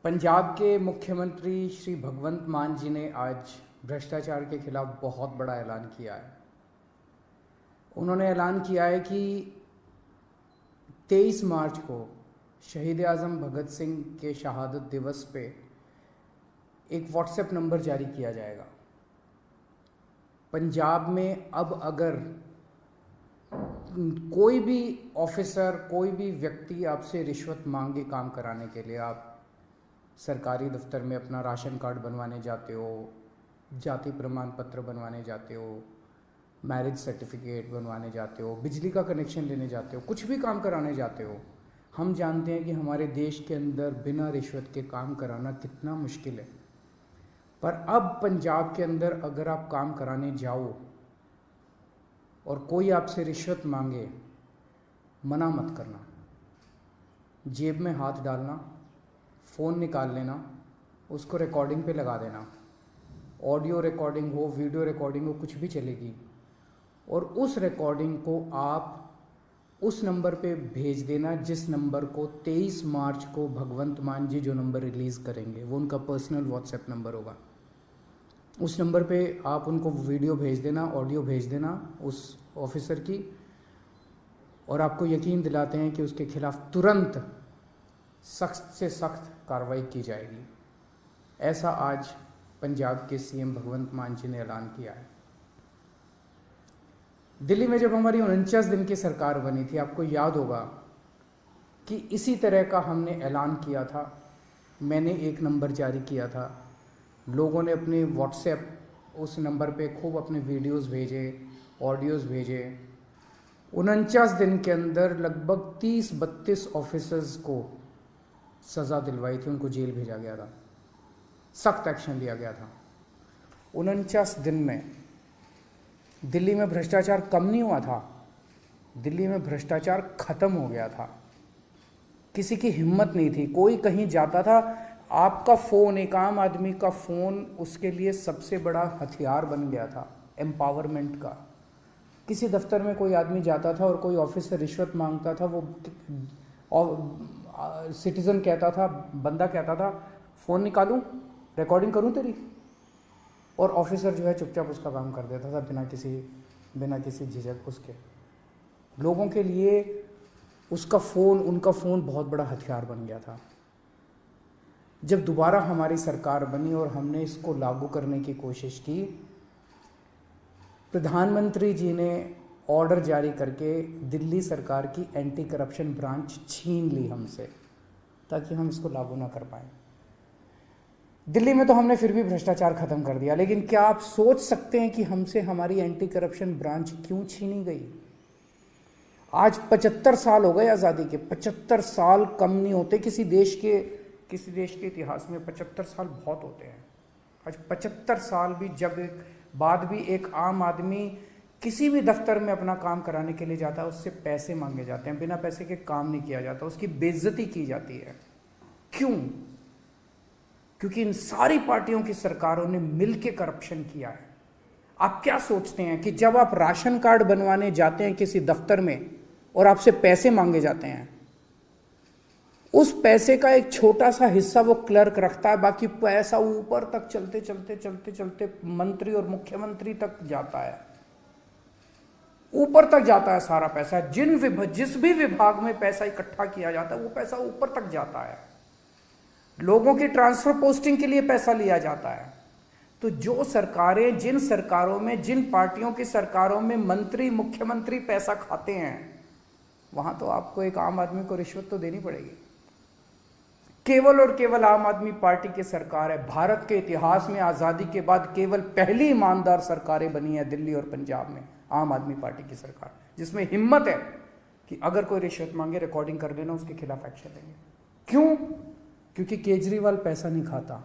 पंजाब के मुख्यमंत्री श्री भगवंत मान जी ने आज भ्रष्टाचार के खिलाफ बहुत बड़ा ऐलान किया है। उन्होंने ऐलान किया है कि 23 मार्च को शहीद आज़म भगत सिंह के शहादत दिवस पे एक व्हाट्सएप नंबर जारी किया जाएगा। पंजाब में अब अगर कोई भी ऑफिसर, कोई भी व्यक्ति आपसे रिश्वत मांगे काम कराने के लिए, आप सरकारी दफ्तर में अपना राशन कार्ड बनवाने जाते हो, जाति प्रमाण पत्र बनवाने जाते हो, मैरिज सर्टिफिकेट बनवाने जाते हो, बिजली का कनेक्शन लेने जाते हो, कुछ भी काम कराने जाते हो, हम जानते हैं कि हमारे देश के अंदर बिना रिश्वत के काम कराना कितना मुश्किल है। पर अब पंजाब के अंदर अगर आप काम कराने जाओ और कोई आपसे रिश्वत मांगे, मना मत करना। जेब में हाथ डालना, फ़ोन निकाल लेना, उसको रिकॉर्डिंग पे लगा देना। ऑडियो रिकॉर्डिंग हो, वीडियो रिकॉर्डिंग हो, कुछ भी चलेगी। और उस रिकॉर्डिंग को आप उस नंबर पे भेज देना जिस नंबर को 23 मार्च को भगवंत मान जी जो नंबर रिलीज़ करेंगे, वो उनका पर्सनल व्हाट्सएप नंबर होगा। उस नंबर पे आप उनको वीडियो भेज देना, ऑडियो भेज देना उस ऑफिसर की, और आपको यकीन दिलाते हैं कि उसके खिलाफ तुरंत सख्त से सख्त कार्रवाई की जाएगी। ऐसा आज पंजाब के सीएम भगवंत मान जी ने ऐलान किया है। दिल्ली में जब हमारी 49 दिन की सरकार बनी थी, आपको याद होगा कि इसी तरह का हमने ऐलान किया था। मैंने एक नंबर जारी किया था, लोगों ने अपने व्हाट्सएप उस नंबर पे खूब अपने वीडियोस भेजे, ऑडियोज़ भेजे। 49 दिन के अंदर लगभग 30-32 ऑफिसर्स को सज़ा दिलवाई थी, उनको जेल भेजा गया था, सख्त एक्शन लिया गया था। 49 दिन में दिल्ली में भ्रष्टाचार कम नहीं हुआ था, दिल्ली में भ्रष्टाचार खत्म हो गया था। किसी की हिम्मत नहीं थी, कोई कहीं जाता था, आपका फ़ोन, एक आम आदमी का फ़ोन उसके लिए सबसे बड़ा हथियार बन गया था एम्पावरमेंट का। किसी दफ्तर में कोई आदमी जाता था और कोई ऑफिसर रिश्वत मांगता था, वो सिटीज़न कहता था, बंदा कहता था, फ़ोन निकालूं, रिकॉर्डिंग करूं तेरी, और ऑफिसर जो है चुपचाप उसका काम कर देता था बिना किसी झिझक उसके। लोगों के लिए उसका फ़ोन, उनका फ़ोन बहुत बड़ा हथियार बन गया था। जब दोबारा हमारी सरकार बनी और हमने इसको लागू करने की कोशिश की, प्रधानमंत्री जी ने ऑर्डर जारी करके दिल्ली सरकार की एंटी करप्शन ब्रांच छीन ली हमसे, ताकि हम इसको लागू ना कर पाएँ। दिल्ली में तो हमने फिर भी भ्रष्टाचार खत्म कर दिया, लेकिन क्या आप सोच सकते हैं कि हमसे हमारी एंटी करप्शन ब्रांच क्यों छीनी गई? आज 75 साल हो गए आज़ादी के। 75 साल कम नहीं होते किसी देश के इतिहास में। 75 साल बहुत होते हैं। आज 75 साल भी बाद भी एक आम आदमी किसी भी दफ्तर में अपना काम कराने के लिए जाता है, उससे पैसे मांगे जाते हैं, बिना पैसे के काम नहीं किया जाता, उसकी बेइज्जती की जाती है। क्यों? क्योंकि इन सारी पार्टियों की सरकारों ने मिलकर करप्शन किया है। आप क्या सोचते हैं कि जब आप राशन कार्ड बनवाने जाते हैं किसी दफ्तर में और आपसे पैसे मांगे जाते हैं, उस पैसे का एक छोटा सा हिस्सा वो क्लर्क रखता है, बाकी पैसा ऊपर तक चलते मंत्री और मुख्यमंत्री तक जाता है, ऊपर तक जाता है सारा पैसा। जिस भी विभाग में पैसा इकट्ठा किया जाता है वो पैसा ऊपर तक जाता है। लोगों की ट्रांसफर पोस्टिंग के लिए पैसा लिया जाता है। तो जो सरकारें, जिन सरकारों में, जिन पार्टियों की सरकारों में मंत्री, मुख्यमंत्री पैसा खाते हैं, वहां तो आपको एक आम आदमी को रिश्वत तो देनी पड़ेगी। केवल और केवल आम आदमी पार्टी की सरकार है। भारत के इतिहास में आज़ादी के बाद केवल पहली ईमानदार सरकारें बनी है दिल्ली और पंजाब में, आम आदमी पार्टी की सरकार, जिसमें हिम्मत है कि अगर कोई रिश्वत मांगे, रिकॉर्डिंग कर देना, उसके खिलाफ एक्शन लेंगे। क्यों? क्योंकि केजरीवाल पैसा नहीं खाता,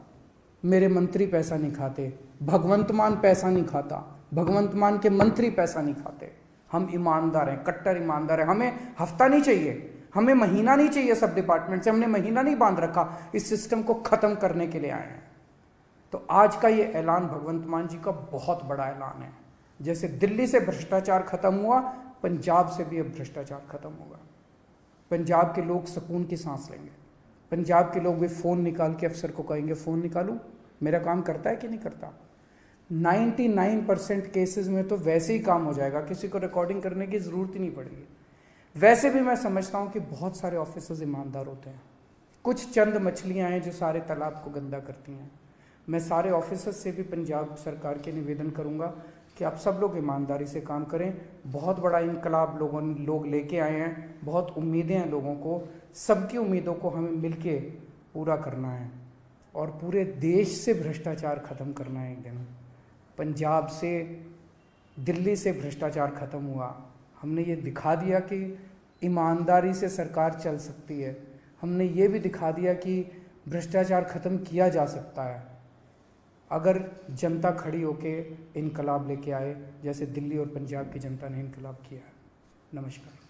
मेरे मंत्री पैसा नहीं खाते, भगवंत मान पैसा नहीं खाता, भगवंत मान के मंत्री पैसा नहीं खाते। हम ईमानदार हैं, कट्टर ईमानदार हैं। हमें हफ्ता नहीं चाहिए, हमें महीना नहीं चाहिए सब डिपार्टमेंट से। हमने महीना नहीं बांध रखा, इस सिस्टम को खत्म करने के लिए आए हैं। तो आज का ये ऐलान भगवंत मान जी का बहुत बड़ा ऐलान है। जैसे दिल्ली से भ्रष्टाचार खत्म हुआ, पंजाब से भी अब भ्रष्टाचार खत्म होगा। पंजाब के लोग सुकून की सांस लेंगे। पंजाब के लोग भी फ़ोन निकाल के अफसर को कहेंगे फ़ोन निकालूं, मेरा काम करता है कि नहीं करता। 99% केसेस में तो वैसे ही काम हो जाएगा, किसी को रिकॉर्डिंग करने की ज़रूरत ही नहीं पड़ेगी। वैसे भी मैं समझता हूँ कि बहुत सारे ऑफिसर्स ईमानदार होते हैं, कुछ चंद मछलियाँ हैं जो सारे तालाब को गंदा करती हैं। मैं सारे ऑफिसर्स से भी पंजाब सरकार के निवेदन करूँगा कि आप सब लोग ईमानदारी से काम करें। बहुत बड़ा इनकलाब लोग लेके आए हैं, बहुत उम्मीदें हैं लोगों को, सबकी उम्मीदों को हमें मिलके पूरा करना है और पूरे देश से भ्रष्टाचार ख़त्म करना है। एक दिन पंजाब से, दिल्ली से भ्रष्टाचार ख़त्म हुआ, हमने ये दिखा दिया कि ईमानदारी से सरकार चल सकती है, हमने ये भी दिखा दिया कि भ्रष्टाचार ख़त्म किया जा सकता है अगर जनता खड़ी होके इनकलाब लेके आए, जैसे दिल्ली और पंजाब की जनता ने इनकलाब किया है। नमस्कार।